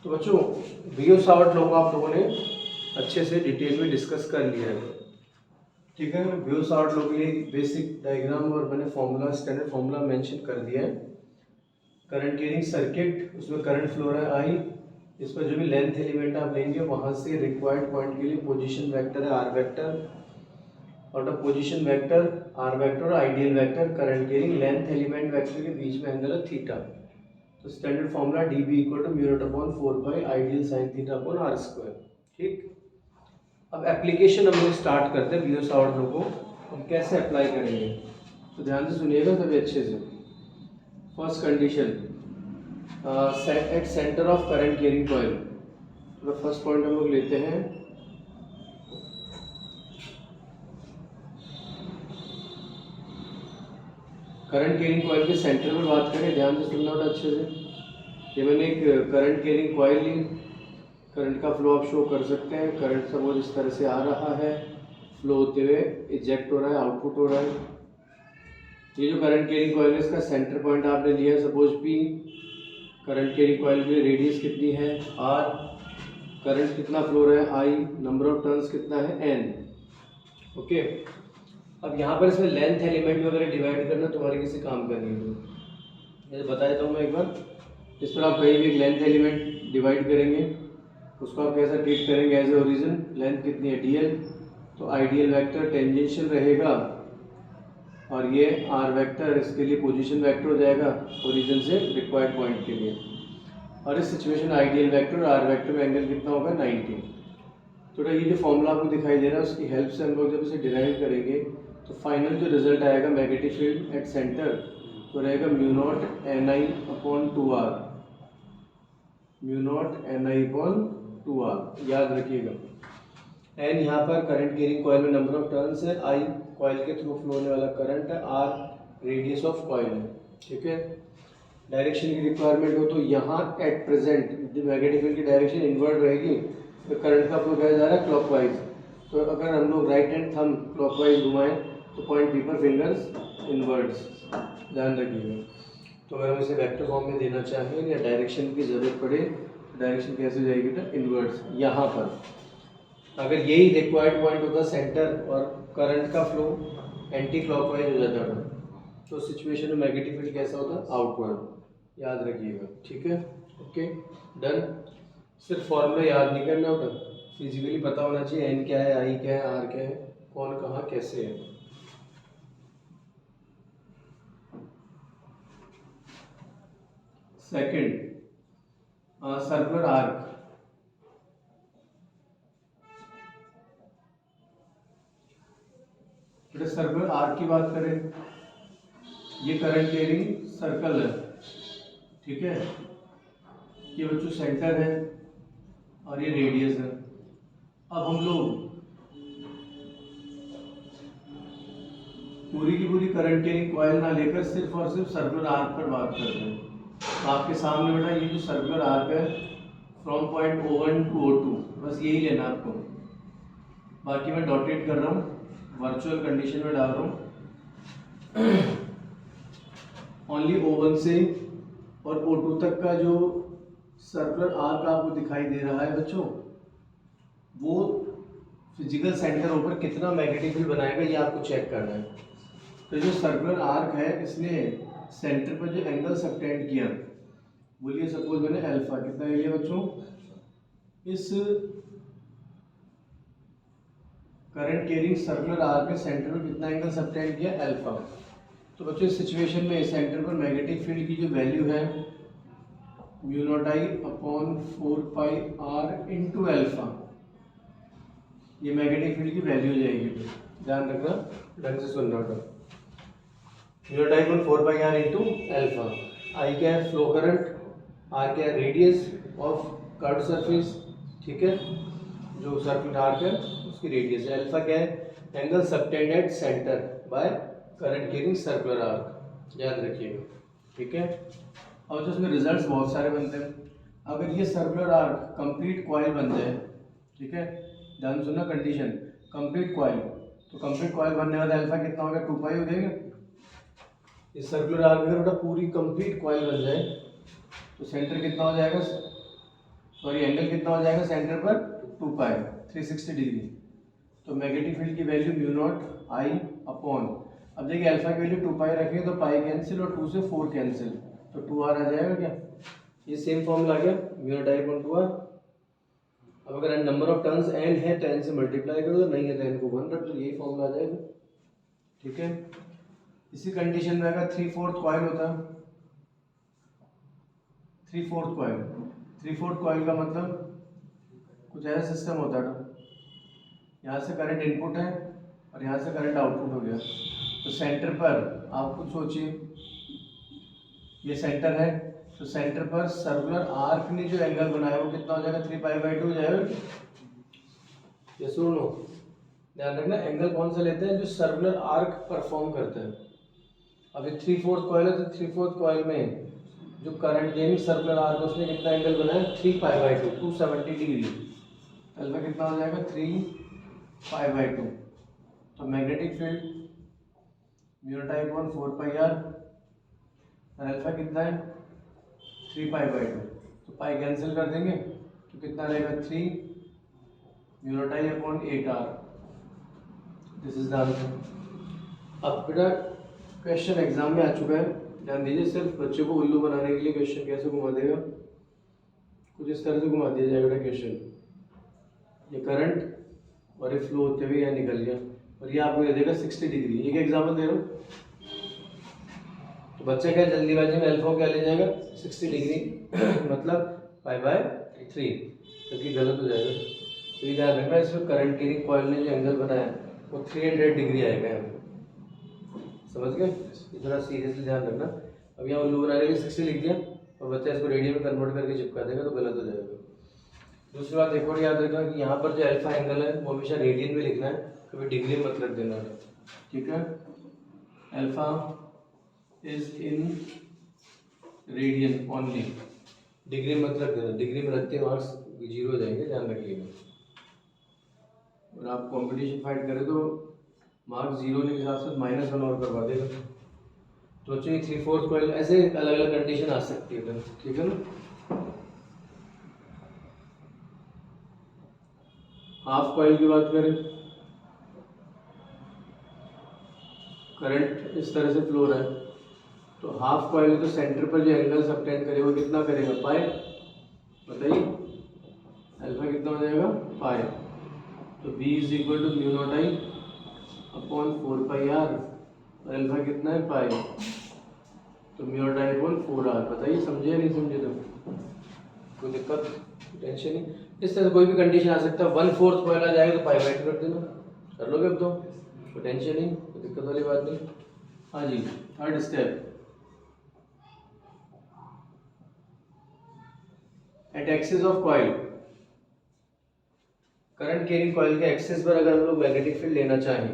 तो बच्चों बियो सावर्ट लॉ को आप लोगों ने अच्छे से डिटेल में डिस्कस कर लिया है, ठीक है। बियो सावर्ट लॉ के लिए बेसिक डायग्राम और मैंने फॉर्मूला, स्टैंडर्ड फॉर्मूला मेंशन कर दिया है। करंट कैरिंग सर्किट, उसमें करंट फ्लो है आई, इस पर जो भी लेंथ एलिमेंट आप लेंगे वहाँ से रिक्वायर्ड पॉइंट के लिए पोजीशन वेक्टर है आर वेक्टर, और the position vector R vector और ideal vector current carrying length element vector के बीच में एंगल है थीटा। तो standard formula D B equal to mu naught upon 4 pi ideal sine theta upon R square, ठीक। अब application हम लोग स्टार्ट करते हैं बियो सावर्ट लॉ को हम कैसे अप्लाई करेंगे, तो ध्यान से सुनिएगा सभी अच्छे से। First condition at centre of current carrying coil, तो फर्स्ट पॉइंट हम लोग लेते हैं करंट कैरिंग कॉइल के सेंटर पर बात करें, ध्यान से सुनना होगा अच्छे से। ये मैंने एक करंट कैरिंग कॉइल ली, करंट का फ्लो आप शो कर सकते हैं। करंट सपोज इस तरह से आ रहा है, फ्लो होते हुए इजेक्ट हो रहा है, आउटपुट हो रहा है। ये जो करंट कैरिंग कॉइल है इसका सेंटर पॉइंट आपने लिया suppose P. Current carrying coil की रेडियस कितनी है आर, करंट कितना फ्लो हो रहा है आई, नंबर ऑफ टर्न्स कितना है एन, ओके। अब यहाँ पर इसमें लेंथ एलिमेंट वगैरह डिवाइड करना तुम्हारे किसी काम का नहीं है, जैसे बता देता हूँ मैं एक बार। इस पर आप कहीं भी एक लेंथ एलिमेंट डिवाइड करेंगे, उसको आप कैसा ट्रीट करेंगे एज ए ओरिजिन, लेंथ कितनी है डीएल, तो आइडियल वेक्टर टेंजेंशियल रहेगा और ये आर वेक्टर इसके लिए पोजीशन वेक्टर हो जाएगा ओरिजिन से रिक्वायर्ड पॉइंट के लिए। और इस सिचुएशन में आइडियल वेक्टर और आर वेक्टर में एंगल कितना होगा 90। तो ये जो फॉर्मूला आपको दिखाई दे रहा है उसकी हेल्प से हम लोग जब इसे डिराइव करेंगे तो फाइनल जो रिजल्ट आएगा मैग्नेटिक फील्ड एट सेंटर तो रहेगा mu not an I upon 2r, mu not an I upon 2r, याद रखिएगा। एन यहाँ पर करंट कैरिंग कॉइल में नंबर ऑफ टर्न्स है, आई कॉइल के थ्रू फ्लो होने वाला करंट है, आर रेडियस ऑफ कॉइल है, ठीक है। डायरेक्शन की रिक्वायरमेंट हो तो यहाँ एट प्रेजेंट मैग्नेटिक फील्ड की डायरेक्शन इनवर्ड रहेगी, तो करंट का फ्लो क्या जा रहा है क्लॉकवाइज। तो अगर हम लोग राइट हैंड थंब क्लॉकवाइज घुमाएं तो पॉइंट पी पर फिंगर्स इनवर्ड्स, ध्यान रखिएगा। तो अगर हम इसे वेक्टर फॉर्म में देना चाहें या डायरेक्शन की ज़रूरत पड़े तो डायरेक्शन कैसे जाएगी तो इनवर्ड्स। यहाँ पर अगर यही रिक्वायर्ड पॉइंट होता सेंटर और करंट का फ्लो एंटी क्लॉकवाइज हो जाता था तो सिचुएशन में मैग्नेटिक फील्ड कैसा होता आउटवर्ड, याद रखिएगा, ठीक है। Okay done. सिर्फ फॉर्मूला याद नहीं करना होता, फिजिकली पता होना चाहिए एन क्या है, आई क्या है, आर क्या है, कौन कहाँ कैसे है। Second circular arc, circular arc की बात करें, ये करंट कैरिंग सर्कल है, ठीक है। ये बच्चों सेंटर है और ये रेडियस है। अब हम लोग पूरी की पूरी करंट कैरिंग कॉइल ना लेकर सिर्फ और सिर्फ सर्कुलर आर्क पर बात करते हैं। तो आपके सामने बेटा ये जो सर्कुलर आर्क है from point O1 to O2, बस यही लेना आपको। बाकी मैं डॉटेड कर रहा हूँ, वर्चुअल कंडीशन में डाल रहा हूँ। ओनली O1 से और O2 तक का जो सर्कुलर आर्क आपको दिखाई दे रहा है बच्चों, वो फिजिकल सेंटर ऊपर कितना मैग्नेटिक फील्ड बनाएगा ये आपको चेक करना है। तो जो सर्कुलर आर्क है इसने सेंटर पर जो एंगल सबटेंड किया, बोलिए सपोज मैंने अल्फा, कितना है ये बच्चों, इस करंट कैरिंग सर्कुलर आर्क के सेंटर पर कितना एंगल सबटेंड किया अल्फा। तो बच्चों इस सिचुएशन में सेंटर पर मैग्नेटिक फील्ड की जो वैल्यू है mu not I upon 4 pi R into alpha, ये मैग्नेटिक फील्ड की वैल्यू हो जाएगी, ध्यान रखना, ढंग से सुनना होगा। Mu not I upon 4 pi R into alpha, I क्या है फ्लो करंट, आर क्या है रेडियस ऑफ कर्व सरफेस, ठीक है, जो सर्कुलर आर्क है उसकी रेडियस है, अल्फा क्या है angle subtended centre by current carrying circular arc, याद रखिएगा, ठीक है। और जो इसमें रिजल्ट्स बहुत सारे बनते हैं। अगर ये सर्कुलर आर्क कंप्लीट कॉइल बन जाए, ठीक है, ध्यान सुनना कंडीशन, कंप्लीट कॉइल, तो कंप्लीट कॉइल बनने वाला अल्फा कितना होगा 2 पाई हो जाएगा। इस सर्कुलर आर्क अगर पूरी कंप्लीट कॉइल बन जाए तो सेंटर कितना हो जाएगा सॉरी एंगल कितना हो जाएगा सेंटर पर 2 पाई 360 डिग्री। तो मैग्नेटिक फील्ड की value mu naught I upon, अब देखिए अल्फा की वैल्यू 2 पाई रखेंगे तो पाई कैंसिल और 2 से 4 कैंसिल, तो 2r आ जाएगा क्या, ये सेम फॉर्मूला आ गया mu naught I upon 2r। अब अगर नंबर ऑफ टर्न्स n है तो n से मल्टीप्लाई करो, तो नहीं है तो n को 1 रख दो, यही फॉर्मूला आ जाएगा। ठीक है, इसी कंडीशन में अगर 3/4 कॉइल होता, 3/4 कॉइल, 3/4 कॉइल का मतलब कुछ ऐसा सिस्टम होता है, यहाँ से करंट इनपुट है और यहाँ से करंट आउटपुट हो गया, तो सेंटर पर आप खुद सोचिए, ये सेंटर है, तो सेंटर पर सर्कुलर आर्क ने जो एंगल बनाया वो कितना हो जाएगा, 3π/2 हो जाएगा। ये सुनो, ध्यान रखना एंगल कौन सा लेते हैं, जो सर्कुलर आर्क परफॉर्म करते हैं। अब ये 3/4 कॉइल है, तो 3/4 कॉइल में जो करंट गेनिंग सर्कुलर आर्क उसने कितना एंगल बनाया, 3π/2 270 डिग्री। अल्फा कितना हो जाएगा 3π/2। तो magnetic field mu naught I upon 4πr, और अल्फा कितना है 3π/2, तो पाई कैंसिल कर देंगे तो कितना रहेगा 3 mu naught I upon 8r। This is the answer. अब बेटा क्वेश्चन एग्जाम में आ चुका है, ध्यान दीजिए, सिर्फ बच्चों को उल्लू बनाने के लिए क्वेश्चन कैसे घुमा देगा, कुछ इस तरह से घुमा दिया जाएगा क्वेश्चन। ये करंट और ये फ्लो होते हुए यहाँ निकल गया और ये आपको दे देगा 60 डिग्री। एक एग्जाम्पल दे रहा हूँ, तो बच्चा क्या जल्दीबाजी में अल्फा क्या ले जाएगा 60 डिग्री मतलब π/3, क्योंकि गलत हो जाएगा। तो ये ध्यान रखना, इसमें करंट कैरिंग कॉइल ने जो एंगल बनाया वो 300 डिग्री आएगा यहाँ पे, समझ गए, थोड़ा सीरियसली ध्यान रखना। अब यहाँ उल्लू बनाने के लिए 60 लिख दिया और बच्चा इसको रेडियन में कन्वर्ट करके चिपका देगा तो गलत हो जाएगा। दूसरी बात एक और याद रखना कि यहाँ पर जो अल्फा एंगल है वो हमेशा रेडियन में लिखना है, कभी डिग्री मत रख देना, ठीक है। Alpha is in radian only, degree मत रख देना, डिग्री में रखते मार्क्स 0 हो जाएंगे, ध्यान रखिएगा। और आप कंपटीशन फाइट करें तो मार्क्स 0 के हिसाब से -1 और करवा देगा। तो बच्चों 3/4 कॉइल ऐसे अलग अलग कंडीशन आ सकती है, ठीक है ना। हाफ कॉइल की बात करें, करंट इस तरह से फ्लो हो रहा है, तो हाफ कॉइल तो सेंटर पर जो एंगल सबटेंड करेगा वो कितना करेगा, पाई, बताइए अल्फा कितना हो जाएगा पाई। तो V is equal to mu not I upon 4πr, और अल्फा कितना है पाई, तो mu naught I upon 4r। बताइए समझे या नहीं समझे, तो कोई दिक्कत टेंशन नहीं। इस तरह कोई भी कंडीशन आ सकता है, 1/4 कॉइल आ जाएगा तो π/2 कर देना, कर लोगे अब तो कोई टेंशन नहीं, कोई दिक्कत वाली बात नहीं। हाँ जी, third step, at axis of coil, current carrying coil के एक्सिस पर अगर हम लोग मैग्नेटिक फील्ड लेना चाहें,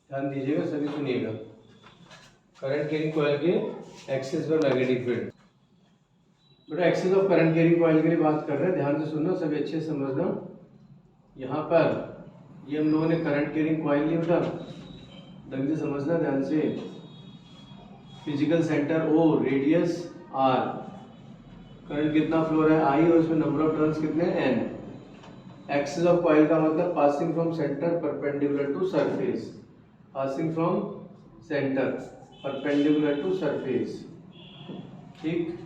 ध्यान दीजिएगा सभी सुनिएगा, करंट कैरिंग कॉइल के एक्सिस पर मैग्नेटिक फील्ड, थोड़ा axis of current carrying coil के लिए बात कर रहे हैं, ध्यान से सुनना, सभी अच्छे से समझना। यहाँ पर ये हम लोगों ने करंट कैरिंग कॉइल ली बेटा, ढंग से समझना ध्यान से, physical centre O, radius R, current कितना फ्लो हो रहा है I, और इसमें नंबर ऑफ टर्न्स कितने हैं N। एक्सिस ऑफ कॉइल का मतलब passing from centre perpendicular to surface, passing from centre perpendicular to surface, ठीक,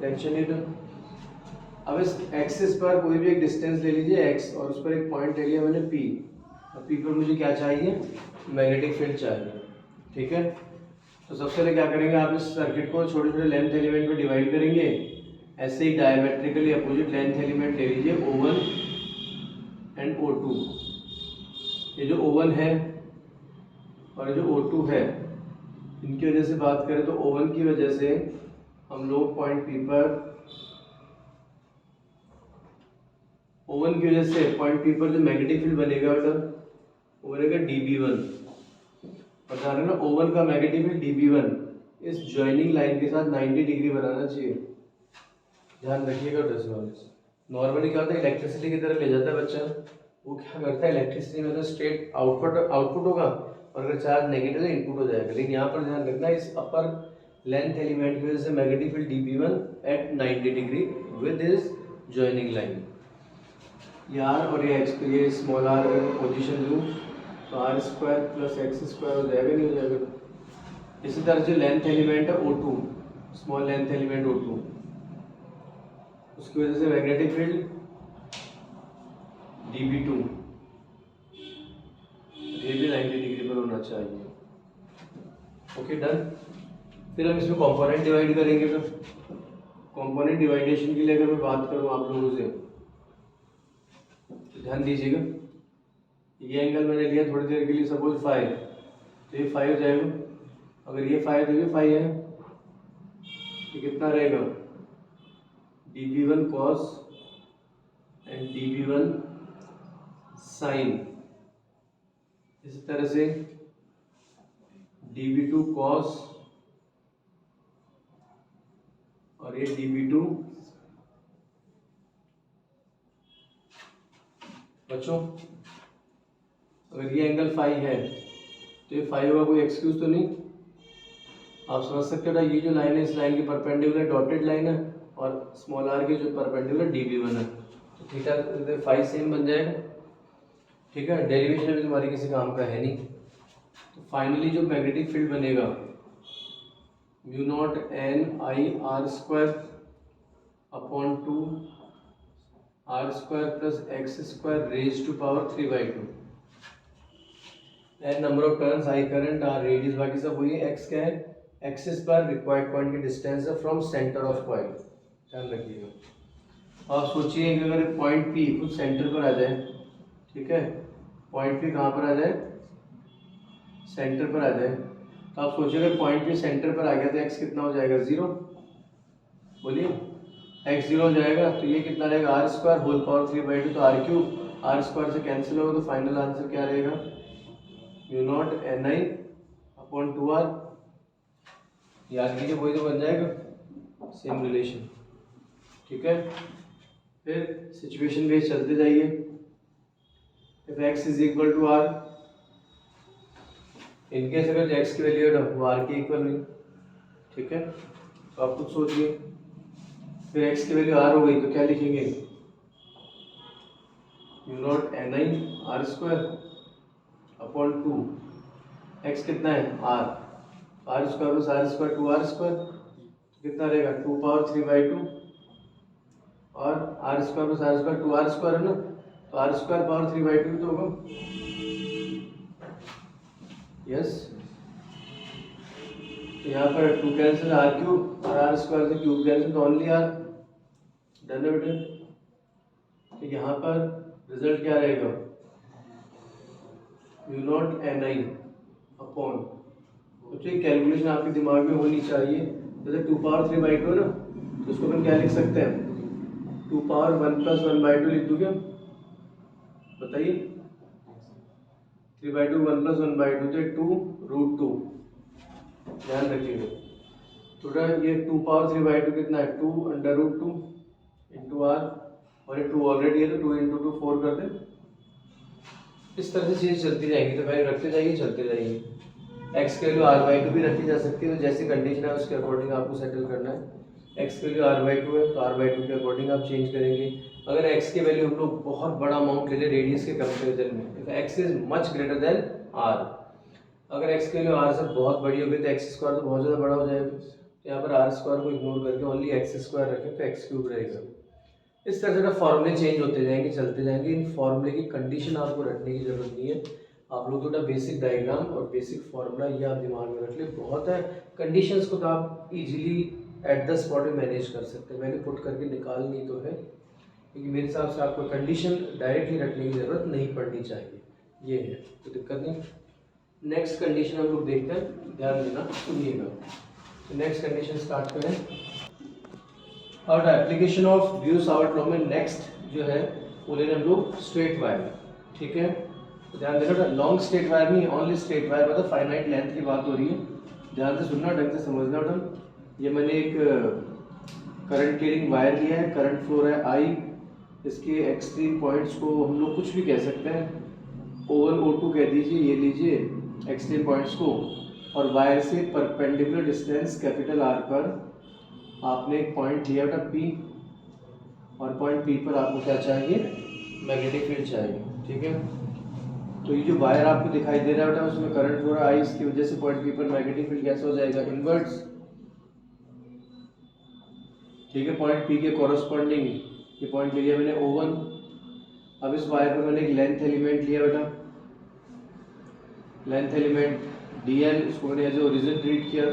टेंशन नहीं। तो अब इस एक्सिस पर कोई भी एक डिस्टेंस ले लीजिए x, और उस पर एक पॉइंट ले लिया मैंने P, और P पर मुझे क्या चाहिए, मैग्नेटिक फील्ड चाहिए, ठीक है। तो सबसे पहले क्या करेंगे, आप इस सर्किट को छोटे छोटे लेंथ एलिमेंट में डिवाइड करेंगे, ऐसे ही डायमेट्रिकली अपोजिट लेंथ एलिमेंट ले लीजिए O1 एंड O2। ये जो O1 है और ये जो O2 है, इनकी वजह से बात करें तो O1 की वजह से हम लोग पॉइंट P पर, O1 की वजह से पॉइंट P पर जो मैग्नेटिक फील्ड बनेगा वो बनेगा dB1, और ध्यान रखना O1 का मैग्नेटिक फील्ड dB1 इस जॉइनिंग लाइन के साथ 90 डिग्री बनाना चाहिए, ध्यान रखिएगा। नॉर्मली क्या होता है, इलेक्ट्रिसिटी की तरह ले जाता है बच्चा, वो क्या करता है, इलेक्ट्रिसिटी में तो स्ट्रेट आउटपुट होगा, और अगर चार्ज नेगेटिव है इनपुट हो जाएगा। लेकिन यहाँ पर ध्यान रखना, इस अपर लेंथ एलिमेंट की वजह से magnetic field dB1 at 90 degree with is joining line. ये आर और ये एक्स, तो ये स्मॉल आर अगर मैं पोजिशन लूँ तो r square plus x square हो जाएगा, नहीं हो जाएगा। इसी तरह जो लेंथ एलिमेंट है O2, small length element O2, उसकी वजह से मैग्नेटिक फील्ड dB2, ये भी 90 डिग्री पर होना चाहिए। Okay done. फिर हम इसमें कंपोनेंट डिवाइड करेंगे। तो कंपोनेंट डिवाइडेशन के लिए अगर मैं बात करूँ आप लोगों से, तो ध्यान दीजिएगा, ये एंगल मैंने लिया थोड़ी देर के लिए, सपोज 5, तो ये 5 हो जाएगा। अगर ये 5 तो ये 5 है, तो कितना रहेगा dB1 cos and dB1 sin। इसी तरह से dB2 cos और ये dB2। बच्चों अगर ये एंगल 5 है तो ये 5 होगा, कोई एक्सक्यूज तो नहीं। आप समझ सकते हो ये जो लाइन है इस लाइन की परपेंडिकुलर डॉटेड लाइन है और स्मॉल आर की जो परपेंडिकुलर dB1 है, तो थीटा 5 सेम बन जाएगा। ठीक है, डेरिवेशन भी तुम्हारी किसी काम का है नहीं। तो फाइनली जो मैग्नेटिक फील्ड बनेगा μ0 n I r square upon 2 r square plus x square raise to power 3/2। n number of turns, I current, r radius, बाकी सब वही है। x क्या है, एक्सिस पर रिक्वायर्ड पॉइंट की डिस्टेंस है फ्रॉम सेंटर ऑफ कॉइल, ध्यान रखिएगा। आप सोचिए कि अगर पॉइंट P खुद सेंटर पर आ जाए, ठीक है, पॉइंट P कहाँ पर आ जाए, सेंटर पर आ जाए, तो आप सोचिए अगर पॉइंट P सेंटर पर आ गया तो x कितना हो जाएगा, 0। बोलिए x 0 हो जाएगा, तो ये कितना रहेगा, r स्क्वायर होल पावर 3/2, तो r क्यूब r स्क्वायर से कैंसिल होगा, तो फाइनल आंसर क्या रहेगा, μ0 ni अपॉन 2r। याद कीजिए वही तो बन जाएगा, सेम रिलेशन। ठीक है, फिर सिचुएशन बेस चलते जाइए। If x is equal to r, in case अगर x की वैल्यू है वो r के इक्वल हुई, ठीक है, तो आप खुद सोचिए, फिर x की वैल्यू r हो गई तो क्या लिखेंगे, μ0 ni r square upon 2, x कितना है r, r square plus r square 2r square, तो कितना रहेगा 2 पावर 3/2, और r square plus r square 2r square है ना, तो r स्क्वायर पावर 3/2 तो होगा, यस। तो यहाँ पर 2 कैंसिल, r क्यूब और r स्क्वायर से क्यूब कैंसिल, तो ओनली r, डन है बेटे। तो यहाँ पर रिजल्ट क्या रहेगा, μ0 ni अपॉन, तो ये कैलकुलेशन आपके दिमाग में होनी चाहिए। जैसे 2 पावर 3/2 है ना, तो उसको अपन क्या लिख सकते हैं, 2 पावर 1 प्लस 1/2 लिख दूँ क्या, बताइए, 3/2 1 प्लस 1/2 तो 2√2, ध्यान रखिएगा। थोड़ा ये 2 पावर 3/2 कितना है, 2√2 इंटू आर, और ये 2 ऑलरेडी है तो 2 इंटू 2 4 कर दें। इस तरह से चीज़ चलती जाएगी, तो भाई रखते जाइए, चलते जाइए। x के वैल्यू r/2 भी रखी जा सकती है, तो जैसी कंडीशन है उसके अकॉर्डिंग आपको सेटल करना है। x के वैल्यू r/2 है तो r/2 के अकॉर्डिंग आप चेंज करेंगे। अगर x की वैल्यू हम लोग बहुत बड़ा अमाउंट ले लें रेडियस के कंपेरिजन में, if x is much greater than r, अगर x की वैल्यू r से बहुत बड़ी होगी तो x स्क्वायर तो बहुत ज़्यादा बड़ा हो जाएगा, तो यहाँ पर r स्क्वायर को इग्नोर करके ओनली x स्क्वायर रखें तो x क्यूब रहेगा। इस तरह से फॉर्मूले चेंज होते जाएंगे, चलते जाएंगे। इन फॉर्मूले की कंडीशन आपको रखने की जरूरत नहीं है, आप लोग थोड़ा बेसिक डायग्राम और बेसिक फार्मूला ये आप दिमाग में रख ले, बहुत है। कंडीशंस को तो आप इजीली एट द स्पॉट में मैनेज कर सकते हैं, मैंने पुट करके निकालनी तो है, क्योंकि मेरे हिसाब से आपको कंडीशन डायरेक्टली रखने की ज़रूरत नहीं पड़नी चाहिए, ये है, कोई दिक्कत नहीं। नेक्स्ट कंडीशन हम लोग देखते हैं, ध्यान देना, सुनिएगा। तो नेक्स्ट कंडीशन स्टार्ट करें। और एप्लीकेशन ऑफ ब्यूस-सावर्ट लॉ में नेक्स्ट जो है वो ले हम लोग स्ट्रेट वायर, ठीक है। तो ध्यान देना, लॉन्ग स्ट्रेट वायर नहीं, ओनली स्ट्रेट वायर, मतलब फाइनाइट लेंथ की बात हो रही है। ध्यान से सुनना, ढंग से समझना। ये मैंने एक करंट कैरिंग वायर लिया है, करंट फ्लो है I, इसके एक्सट्रीम पॉइंट्स को हम लोग कुछ भी कह सकते हैं, O1 O2 कह दीजिए, ये लीजिए एक्सट्रीम पॉइंट्स को, और वायर से परपेंडिकुलर डिस्टेंस कैपिटल R पर आपने एक पॉइंट लिया था P, और और पॉइंट पी पर आपको क्या चाहिए, मैग्नेटिक फील्ड चाहिए। ठीक है, तो ये जो वायर आपको दिखाई दे रहा है बेटा उसमें करंट हो रहा है, इसकी वजह से पॉइंट पी पर मैग्नेटिक फील्ड कैसे हो जाएगा, इनवर्ट्स। ठीक है, पॉइंट पी के कॉरस्पॉन्डिंग ये पॉइंट ले लिया मैंने O1। अब इस वायर पर मैंने एक लेंथ एलिमेंट लिया बेटा, लेंथ एलिमेंट dl, इसको मैंने एज ओरिजिन ट्रीट किया।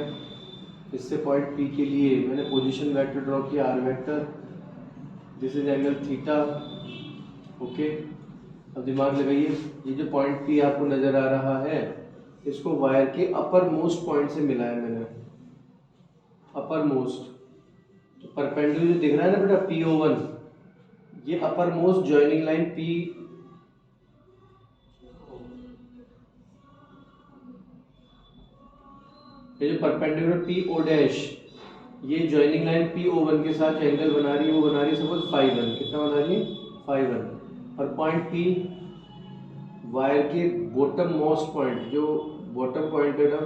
इससे पॉइंट P के लिए मैंने पोजीशन वेक्टर ड्रॉ किया, r vector, this is angle theta. Okay, अब दिमाग लगाइए, ये जो पॉइंट P आपको नजर आ रहा है इसको वायर के अपर मोस्ट पॉइंट से मिलाया मैंने, अपर मोस्ट। तो परपेंडिकुलर जो दिख रहा है ना बेटा PO1, ये upper most joining line P, ये जो परपेंडिकुलर PO डैश, ये जॉइनिंग लाइन PO1 के साथ एंगल बना रही है, वो बना रही है सपोज φ1, कितना बना रही है, φ1। और पॉइंट P वायर के बॉटम मोस्ट पॉइंट, जो बॉटम पॉइंट है ना